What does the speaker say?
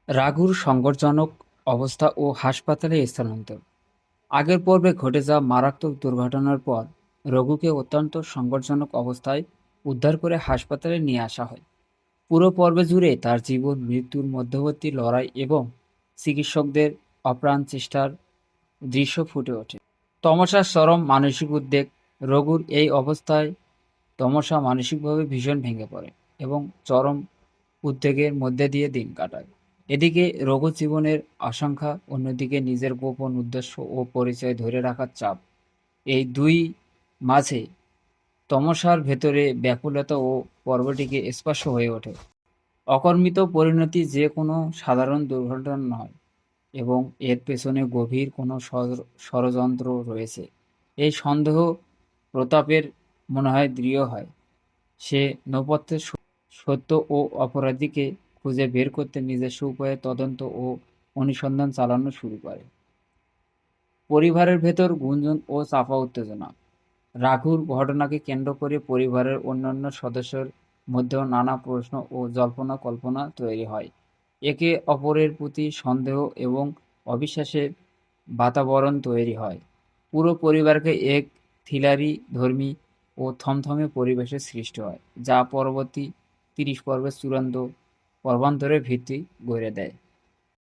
রাঘুর সংকটজনক অবস্থা ও হাসপাতালে স্থানান্তর। আগের পর্বে ঘটে যাওয়া মারাত্মক দুর্ঘটনার পর রঘুকে অত্যন্ত সংকটজনক অবস্থায় উদ্ধার করে হাসপাতালে নিয়ে আসা হয়। পুরো পর্বে জুড়ে তার জীবন মৃত্যুর মধ্যবর্তী লড়াই এবং চিকিৎসকদের অপ্রাণ চেষ্টার দৃশ্য ফুটে ওঠে। তমসার চরম মানসিক উদ্বেগ। রঘুর এই অবস্থায় তমসা মানসিকভাবে ভীষণ ভেঙে পড়ে এবং চরম উদ্বেগের মধ্যে দিয়ে দিন কাটায়। এদিকে রঘু জীবনের আশঙ্কা, অন্যদিকে নিজের গোপন উদ্দেশ্য ও পরিচয় ধরে রাখার চাপ। এই দুই মাঝে তমসার ভেতরে ব্যাকুলতা ও পর্বটিকে স্পর্শ হয়ে ওঠে। অকর্মিত পরিণতি যে কোনো সাধারণ দুর্ঘটনা নয় এবং এর পেছনে গভীর কোনো ষড়যন্ত্র রয়েছে। এই সন্দেহ প্রতাপের মনে হয় দৃঢ় হয়। সে নৌপথ্যে সত্য ও অপরাধীকে খুঁজে বের করতে নিজস্ব উপায়ে তদন্ত ও অনুসন্ধান চালানো শুরু করে। পরিবারের ভেতর গুঞ্জন ও চাপা উত্তেজনা। রাঘুর ঘটনাকে কেন্দ্র করে পরিবারের অন্যান্য সদস্যের মধ্যেও নানা প্রশ্ন ও জল্পনা কল্পনা তৈরি হয়। একে অপরের প্রতি সন্দেহ এবং অবিশ্বাসের বাতাবরণ তৈরি হয়। পুরো পরিবারকে এক থ্রিলারি ধর্মী ও থমথমে পরিবেশের সৃষ্টি হয়, যা পরবর্তী ৩০ পর্বের চূড়ান্ত পর্বান্তরের ভিত্তি গড়ে দেয়।